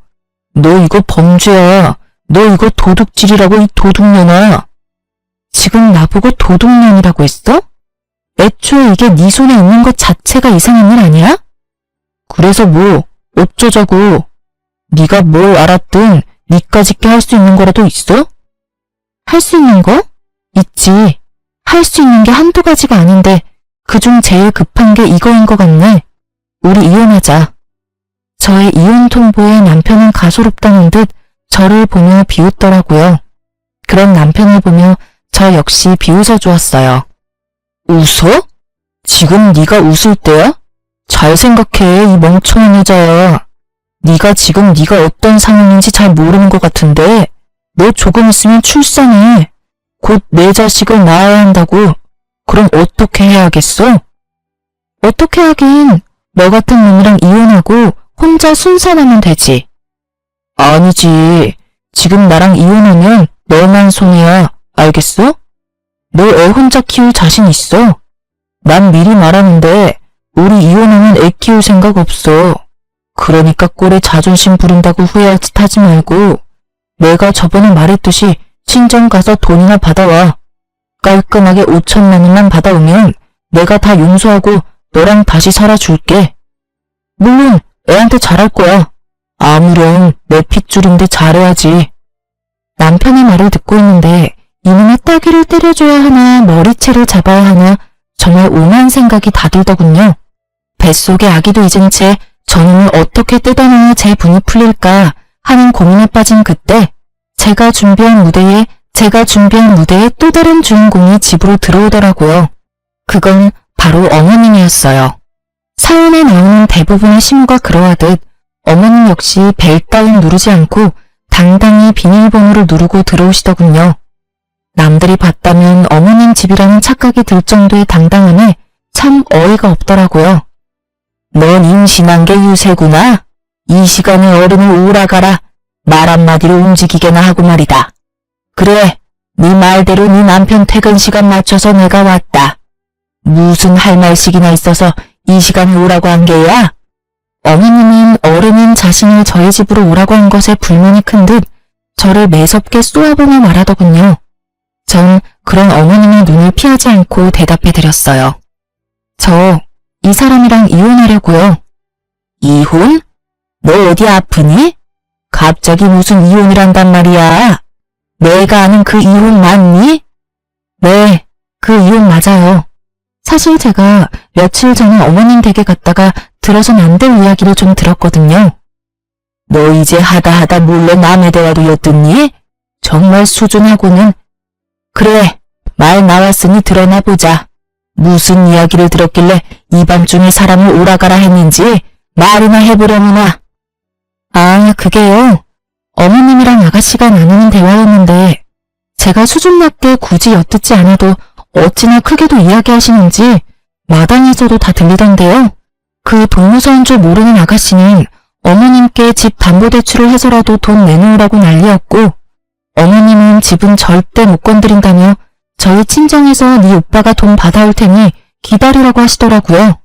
너 이거 범죄야. 너 이거 도둑질이라고 이 도둑년아. 지금 나보고 도둑년이라고 했어? 애초에 이게 네 손에 있는 것 자체가 이상한 일 아니야? 그래서 뭐 어쩌자고. 네가 뭘 알았든 니까짓게 할 수 있는 거라도 있어? 할 수 있는 거? 있지. 할 수 있는 게 한두 가지가 아닌데 그중 제일 급한 게 이거인 것 같네. 우리 이혼하자. 저의 이혼 통보에 남편은 가소롭다는 듯 저를 보며 비웃더라고요. 그런 남편을 보며 저 역시 비웃어 주었어요. 웃어? 지금 네가 웃을 때야? 잘 생각해, 이 멍청한 여자야. 네가 지금 네가 어떤 상황인지 잘 모르는 것 같은데 너 조금 있으면 출산해. 곧 내 자식을 낳아야 한다고. 그럼 어떻게 해야겠어? 어떻게 하긴 너 같은 놈이랑 이혼하고 혼자 순산하면 되지. 아니지. 지금 나랑 이혼하면 너만 손해야. 알겠어? 너 애 혼자 키울 자신 있어? 난 미리 말하는데 우리 이혼하면 애 키울 생각 없어. 그러니까 꼴에 자존심 부린다고 후회할 짓 하지 말고 내가 저번에 말했듯이 친정 가서 돈이나 받아와. 깔끔하게 5천만 원만 받아오면 내가 다 용서하고 너랑 다시 살아줄게. 물론 애한테 잘할 거야. 아무렴 내 핏줄인데 잘해야지. 남편의 말을 듣고 있는데 이놈의 따귀를 때려줘야 하나 머리채를 잡아야 하나 정말 오만 생각이 다 들더군요. 뱃속에 아기도 잊은 채 저놈을 어떻게 뜯어내야 제 분이 풀릴까 하는 고민에 빠진 그때 제가 준비한 무대에 또 다른 주인공이 집으로 들어오더라고요. 그건 바로 어머님이었어요. 사연에 나오는 대부분의 신호가 그러하듯 어머님 역시 벨 따윈 누르지 않고 당당히 비밀번호를 누르고 들어오시더군요. 남들이 봤다면 어머님 집이라는 착각이 들 정도의 당당함에 참 어이가 없더라고요. 넌 임신한 게 유세구나. 이 시간에 어른을 오라가라. 말 한마디로 움직이게나 하고 말이다. 그래, 네 말대로 네 남편 퇴근 시간 맞춰서 내가 왔다. 무슨 할 말씩이나 있어서 이 시간에 오라고 한 게야? 어머님은 어른인 자신을 저희 집으로 오라고 한 것에 불만이 큰 듯 저를 매섭게 쏘아보며 말하더군요. 전 그런 어머님의 눈을 피하지 않고 대답해드렸어요. 저 이 사람이랑 이혼하려고요. 이혼? 너 어디 아프니? 갑자기 무슨 이혼이란단 말이야. 내가 아는 그 이혼 맞니? 네, 그 이혼 맞아요. 사실 제가 며칠 전에 어머님 댁에 갔다가 들어선 안 될 이야기를 좀 들었거든요. 너 이제 하다 몰래 남의 대화도 엿듣니? 정말 수준하고는. 그래, 말 나왔으니 드러나 보자. 무슨 이야기를 들었길래 이 밤중에 사람을 오라가라 했는지 말이나 해보려무나. 아, 그게요. 어머님이랑 아가씨가 나누는 대화였는데 제가 수준 낮게 굳이 엿듣지 않아도 어찌나 크게도 이야기하시는지 마당에서도 다 들리던데요. 그 동무서인 줄 모르는 아가씨는 어머님께 집 담보대출을 해서라도 돈 내놓으라고 난리였고, 어머님은 집은 절대 못 건드린다며 저희 친정에서 네 오빠가 돈 받아올 테니 기다리라고 하시더라고요.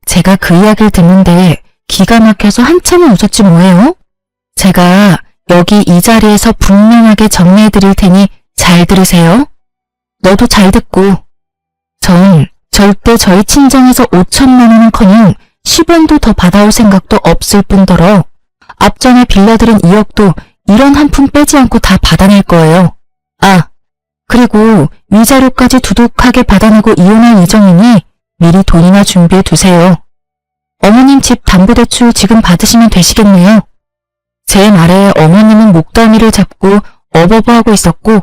제가 그 이야기를 듣는데 기가 막혀서 한참을 웃었지 뭐예요. 제가 여기 이 자리에서 분명하게 정리해드릴 테니 잘 들으세요. 너도 잘 듣고. 전 절대 저희 친정에서 5천만 원은커녕 10원도 더 받아올 생각도 없을 뿐더러 앞전에 빌려드린 2억도 이런 한 푼 빼지 않고 다 받아낼 거예요. 아, 그리고 위자료까지 두둑하게 받아내고 이혼할 예정이니 미리 돈이나 준비해 두세요. 어머님 집 담보대출 지금 받으시면 되시겠네요. 제 말에 어머님은 목덜미를 잡고 어버버하고 있었고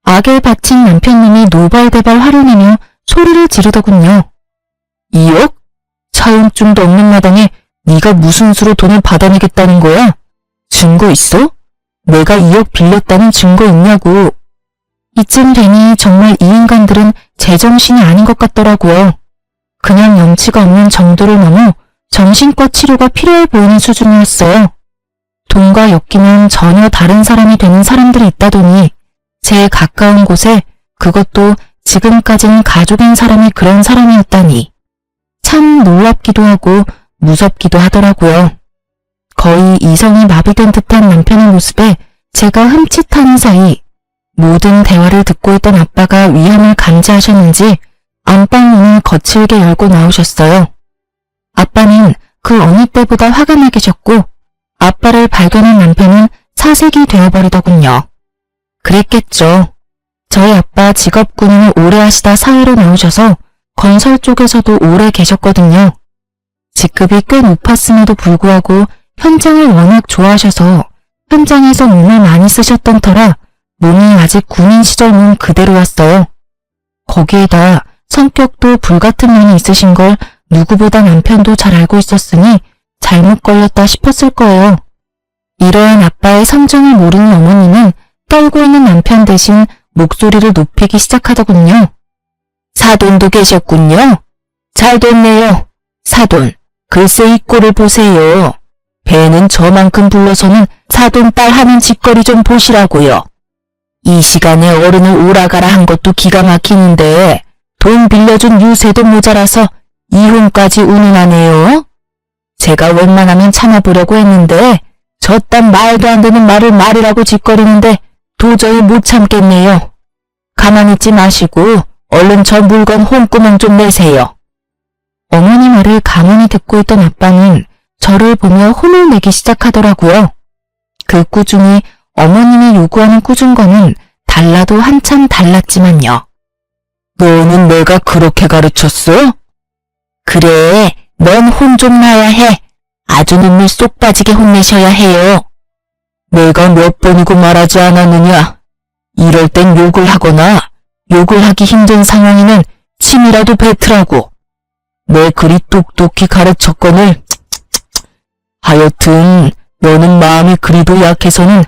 악에 바친 남편님이 노발대발 화를 내며 소리를 지르더군요. 2억? 차용증도 없는 마당에 네가 무슨 수로 돈을 받아내겠다는 거야? 증거 있어? 내가 2억 빌렸다는 증거 있냐고. 이쯤 되니 정말 이 인간들은 제정신이 아닌 것 같더라고요. 그냥 염치가 없는 정도를 넘어 정신과 치료가 필요해 보이는 수준이었어요. 돈과 엮이면 전혀 다른 사람이 되는 사람들이 있다더니 제 가까운 곳에 그것도 지금까지는 가족인 사람이 그런 사람이었다니 참 놀랍기도 하고 무섭기도 하더라고요. 거의 이성이 마비된 듯한 남편의 모습에 제가 흠칫하는 사이 모든 대화를 듣고 있던 아빠가 위험을 감지하셨는지 안방문을 거칠게 열고 나오셨어요. 아빠는 그 어느 때보다 화가 나 계셨고 아빠를 발견한 남편은 사색이 되어버리더군요. 그랬겠죠. 저희 아빠 직업 군인을 오래 하시다 사회로 나오셔서 건설 쪽에서도 오래 계셨거든요. 직급이 꽤 높았음에도 불구하고 현장을 워낙 좋아하셔서 현장에서 몸을 많이 쓰셨던 터라 몸이 아직 군인 시절 몸 그대로였어요. 거기에다 성격도 불같은 면이 있으신 걸 누구보다 남편도 잘 알고 있었으니 잘못 걸렸다 싶었을 거예요. 이러한 아빠의 성정을 모르는 어머니는 떨고 있는 남편 대신 목소리를 높이기 시작하더군요. 사돈도 계셨군요. 잘 됐네요. 사돈, 글쎄 이 꼴을 보세요. 배는 저만큼 불러서는 사돈 딸 하는 짓거리 좀 보시라고요. 이 시간에 어른을 오라가라 한 것도 기가 막히는데 돈 빌려준 유세도 모자라서 이혼까지 운운하네요. 제가 웬만하면 참아보려고 했는데 저딴 말도 안 되는 말을 말이라고 짓거리는데 도저히 못 참겠네요. 가만히 있지 마시고 얼른 저 물건 홈구멍 좀 내세요. 어머니 말을 가만히 듣고 있던 아빠는 저를 보며 혼을 내기 시작하더라고요. 그 꾸중이 어머님이 요구하는 꾸중과는 달라도 한참 달랐지만요. 너는 내가 그렇게 가르쳤어? 그래, 넌 혼 좀 나야 해. 아주 눈물 쏙 빠지게 혼내셔야 해요. 내가 몇 번이고 말하지 않았느냐. 이럴 땐 욕을 하거나 욕을 하기 힘든 상황이면 침이라도 뱉으라고. 내 그리 똑똑히 가르쳤거늘. 하여튼 너는 마음이 그리도 약해서는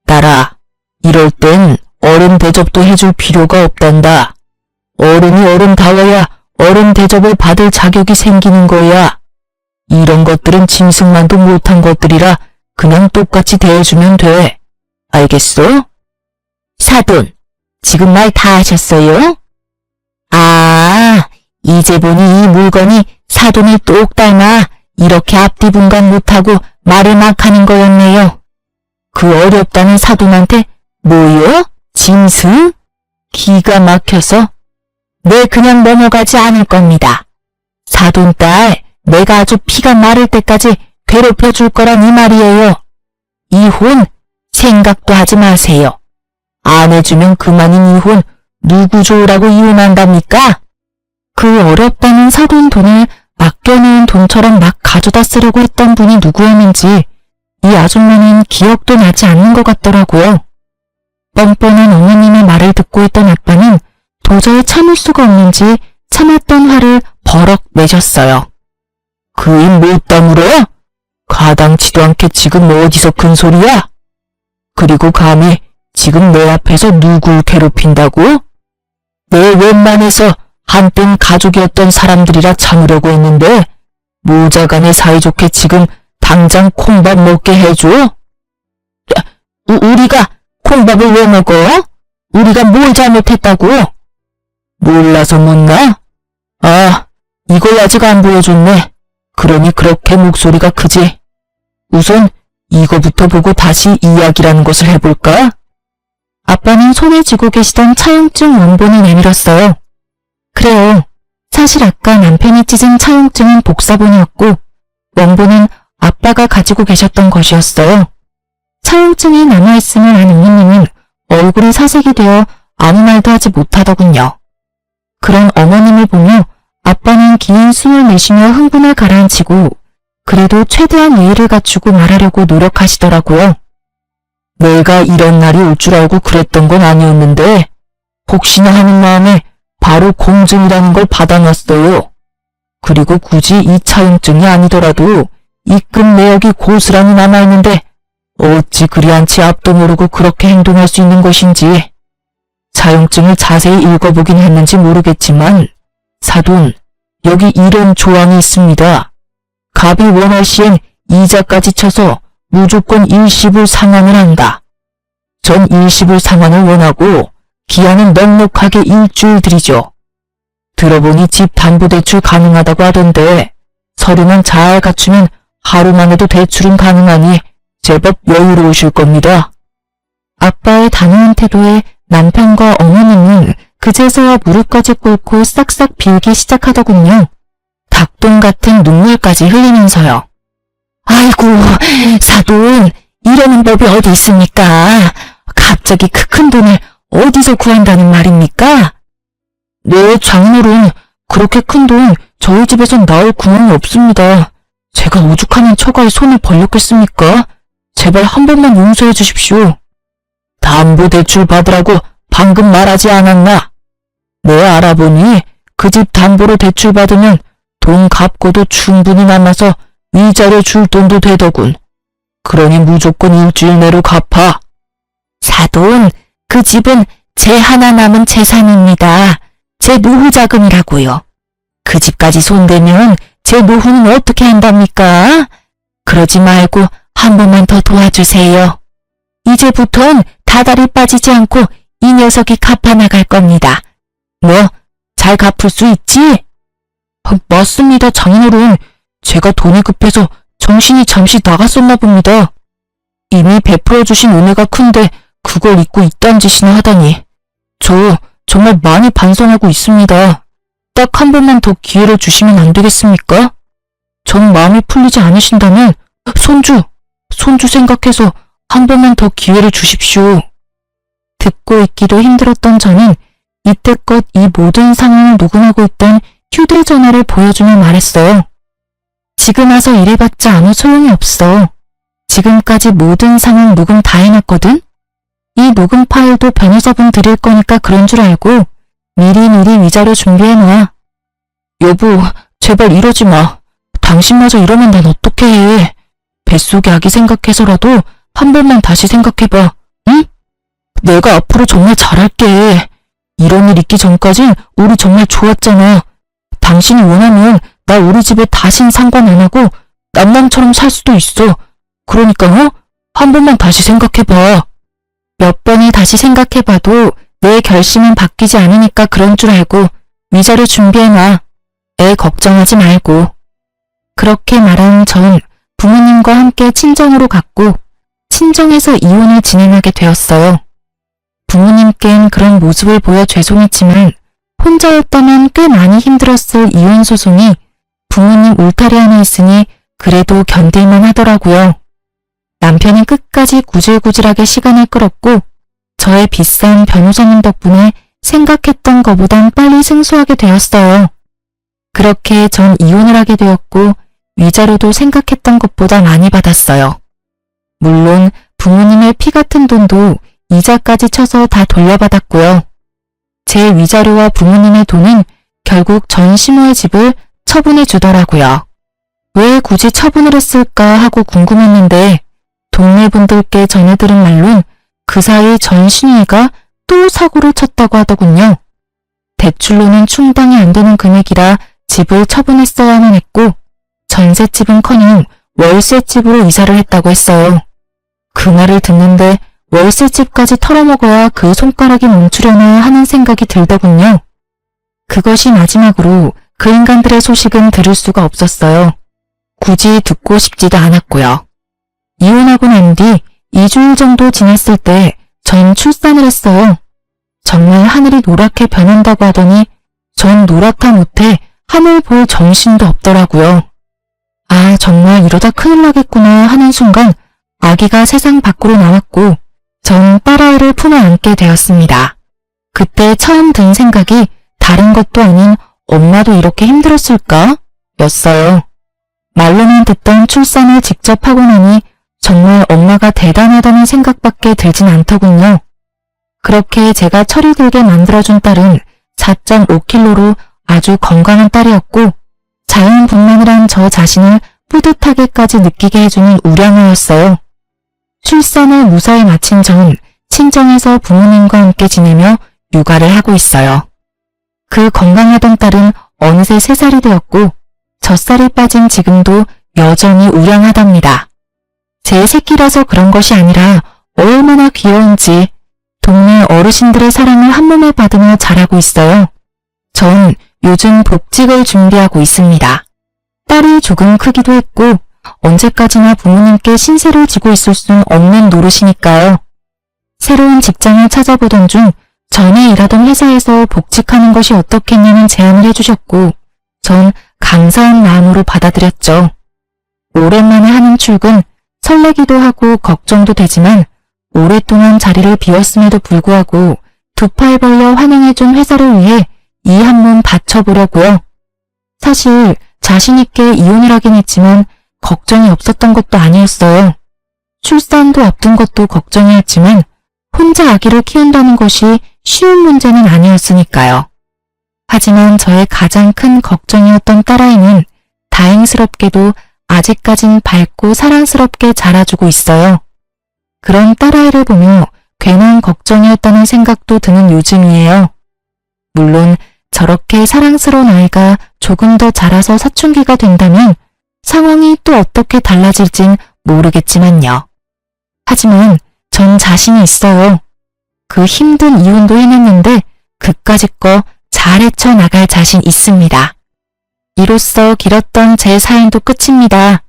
딸아, 이럴 땐 어른 대접도 해줄 필요가 없단다. 어른이 어른다워야 어른 대접을 받을 자격이 생기는 거야. 이런 것들은 짐승만도 못한 것들이라 그냥 똑같이 대해주면 돼. 알겠어? 사돈, 지금 말 다 하셨어요? 아, 이제 보니 이 물건이 사돈을 똑 닮아 이렇게 앞뒤 분간 못하고 말을 막 하는 거였네요. 그 어렵다는 사돈한테 뭐요? 짐승? 기가 막혀서 네 그냥 넘어가지 않을 겁니다. 사돈딸, 내가 아주 피가 마를 때까지 괴롭혀 줄 거란 이 말이에요. 이혼 생각도 하지 마세요. 안 해주면 그만인 이혼 누구 좋으라고 이혼한답니까? 그 어렵다는 사돈 돈을 맡겨놓은 돈처럼 막 가져다 쓰려고 했던 분이 누구였는지 이 아줌마는 기억도 나지 않는 것 같더라고요. 뻔뻔한 어머님의 말을 듣고 있던 아빠는 도저히 참을 수가 없는지 참았던 화를 버럭 내셨어요. 그 입 못 다물어? 가당치도 않게 지금 어디서 큰 소리야? 그리고 감히 지금 내 앞에서 누굴 괴롭힌다고? 내 웬만해서 한땐 가족이었던 사람들이라 참으려고 했는데 모자간에 사이좋게 지금 당장 콩밥 먹게 해줘? 우리가 콩밥을 왜 먹어? 우리가 뭘 잘못했다고? 몰라서 묻나? 아, 이걸 아직 안 보여줬네. 그러니 그렇게 목소리가 크지. 우선 이거부터 보고 다시 이야기라는 것을 해볼까? 아빠는 손에 쥐고 계시던 차용증 원본을 내밀었어요. 그래요. 사실 아까 남편이 찢은 차용증은 복사본이었고 원본은 아빠가 가지고 계셨던 것이었어요. 차용증이 남아있음을 안 어머님은 얼굴이 사색이 되어 아무 말도 하지 못하더군요. 그런 어머님을 보며 아빠는 긴 숨을 내쉬며 흥분을 가라앉히고 그래도 최대한 예의를 갖추고 말하려고 노력하시더라고요. 내가 이런 날이 올 줄 알고 그랬던 건 아니었는데 혹시나 하는 마음에 바로 공증이라는 걸 받아놨어요. 그리고 굳이 이 차용증이 아니더라도 입금 내역이 고스란히 남아있는데 어찌 그리 않지 앞도 모르고 그렇게 행동할 수 있는 것인지. 차용증을 자세히 읽어보긴 했는지 모르겠지만 사돈, 여기 이런 조항이 있습니다. 갑이 원할 시엔 이자까지 쳐서 무조건 일시불 상환을 한다. 전 일시불 상환을 원하고 기한은 넉넉하게 일주일 드리죠. 들어보니 집 담보대출 가능하다고 하던데 서류만 잘 갖추면 하루만 해도 대출은 가능하니 제법 여유로우실 겁니다. 아빠의 단호한 태도에 남편과 어머님은 그제서야 무릎까지 꿇고 싹싹 빌기 시작하더군요. 닭똥 같은 눈물까지 흘리면서요. 아이고, 사돈, 이러는 법이 어디 있습니까? 갑자기 그 큰 돈을 어디서 구한다는 말입니까? 네, 장인어른, 그렇게 큰 돈 저희 집에선 나올 구멍이 없습니다. 제가 오죽하면 처가에 손을 벌렸겠습니까? 제발 한 번만 용서해 주십시오. 담보대출 받으라고 방금 말하지 않았나? 네, 알아보니 그 집 담보로 대출 받으면 돈 갚고도 충분히 남아서 이자료 줄 돈도 되더군. 그러니 무조건 일주일 내로 갚아. 사돈, 그 집은 제 하나 남은 재산입니다. 제 노후 자금이라고요. 그 집까지 손대면 제 노후는 어떻게 한답니까? 그러지 말고 한 번만 더 도와주세요. 이제부턴 다달이 빠지지 않고 이 녀석이 갚아나갈 겁니다. 뭐, 잘 갚을 수 있지? 맞습니다, 장인어른. 제가 돈이 급해서 정신이 잠시 나갔었나 봅니다. 이미 베풀어주신 은혜가 큰데 그걸 잊고 이딴 짓이나 하다니. 저 정말 많이 반성하고 있습니다. 딱 한 번만 더 기회를 주시면 안 되겠습니까? 전 마음이 풀리지 않으신다면 손주 생각해서 한 번만 더 기회를 주십시오. 듣고 있기도 힘들었던 저는 이때껏 이 모든 상황을 녹음하고 있던 휴대전화를 보여주며 말했어요. 지금 와서 이래봤자 아무 소용이 없어. 지금까지 모든 상황 녹음 다 해놨거든? 이 녹음 파일도 변호사분 드릴 거니까 그런 줄 알고 미리미리 위자료 준비해놔. 여보, 제발 이러지 마. 당신마저 이러면 난 어떻게 해. 뱃속의 아기 생각해서라도 한 번만 다시 생각해봐. 응? 내가 앞으로 정말 잘할게. 이런 일 있기 전까진 우리 정말 좋았잖아. 당신이 원하면 나 우리 집에 다신 상관 안 하고 남남처럼 살 수도 있어. 그러니까 한 번만 다시 생각해봐. 몇 번을 다시 생각해봐도 내 결심은 바뀌지 않으니까 그런 줄 알고 위자료 준비해놔. 애 걱정하지 말고. 그렇게 말한 전 부모님과 함께 친정으로 갔고 친정에서 이혼을 진행하게 되었어요. 부모님께는 그런 모습을 보여 죄송했지만 혼자였다면 꽤 많이 힘들었을 이혼 소송이 부모님 울타리 안에 있으니 그래도 견딜만 하더라고요. 남편은 끝까지 구질구질하게 시간을 끌었고 저의 비싼 변호사님 덕분에 생각했던 것보단 빨리 승소하게 되었어요. 그렇게 전 이혼을 하게 되었고 위자료도 생각했던 것보다 많이 받았어요. 물론 부모님의 피 같은 돈도 이자까지 쳐서 다 돌려받았고요. 제 위자료와 부모님의 돈은 결국 전 시모의 집을 처분해 주더라고요. 왜 굳이 처분을 했을까 하고 궁금했는데 동네 분들께 전해 들은 말론 그 사이 전 시누이가 또 사고를 쳤다고 하더군요. 대출로는 충당이 안 되는 금액이라 집을 처분했어야만 했고 전셋집은커녕 월세집으로 이사를 했다고 했어요. 그 말을 듣는데 월세집까지 털어먹어야 그 손가락이 멈추려나 하는 생각이 들더군요. 그것이 마지막으로 그 인간들의 소식은 들을 수가 없었어요. 굳이 듣고 싶지도 않았고요. 이혼하고 난 뒤 2주일 정도 지났을 때 전 출산을 했어요. 정말 하늘이 노랗게 변한다고 하더니 전 노랗다 못해 하늘 볼 정신도 없더라고요. 아, 정말 이러다 큰일 나겠구나 하는 순간 아기가 세상 밖으로 나왔고 전 딸아이를 품에 안게 되었습니다. 그때 처음 든 생각이 다른 것도 아닌 엄마도 이렇게 힘들었을까? 였어요. 말로만 듣던 출산을 직접 하고 나니 정말 엄마가 대단하다는 생각밖에 들진 않더군요. 그렇게 제가 철이 들게 만들어준 딸은 4.5kg로 아주 건강한 딸이었고 자연분만이란 저 자신을 뿌듯하게까지 느끼게 해주는 우량아였어요. 출산을 무사히 마친 전 친정에서 부모님과 함께 지내며 육아를 하고 있어요. 그 건강하던 딸은 어느새 3살이 되었고 젖살이 빠진 지금도 여전히 우량하답니다. 제 새끼라서 그런 것이 아니라 얼마나 귀여운지 동네 어르신들의 사랑을 한몸에 받으며 자라고 있어요. 전 요즘 복직을 준비하고 있습니다. 딸이 조금 크기도 했고 언제까지나 부모님께 신세를 지고 있을 순 없는 노릇이니까요. 새로운 직장을 찾아보던 중 전에 일하던 회사에서 복직하는 것이 어떻겠냐는 제안을 해주셨고 전 감사한 마음으로 받아들였죠. 오랜만에 하는 출근, 설레기도 하고 걱정도 되지만 오랫동안 자리를 비웠음에도 불구하고 두 팔 벌려 환영해준 회사를 위해 이 한 몸 바쳐보려고요. 사실 자신있게 이혼을 하긴 했지만 걱정이 없었던 것도 아니었어요. 출산도 앞둔 것도 걱정이었지만 혼자 아기를 키운다는 것이 쉬운 문제는 아니었으니까요. 하지만 저의 가장 큰 걱정이었던 딸아이는 다행스럽게도 아직까진 밝고 사랑스럽게 자라주고 있어요. 그런 딸아이를 보며 괜한 걱정이었다는 생각도 드는 요즘이에요. 물론 저렇게 사랑스러운 아이가 조금 더 자라서 사춘기가 된다면 상황이 또 어떻게 달라질진 모르겠지만요. 하지만 전 자신이 있어요. 그 힘든 이혼도 해냈는데 그까짓 거 잘 헤쳐나갈 자신 있습니다. 이로써 길었던 제 사연도 끝입니다.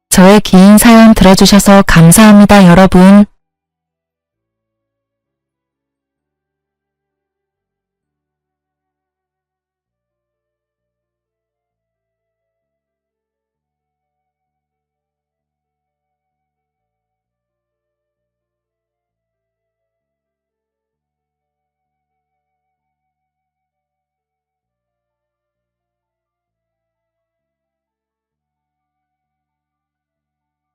저의 긴 사연 들어주셔서 감사합니다, 여러분.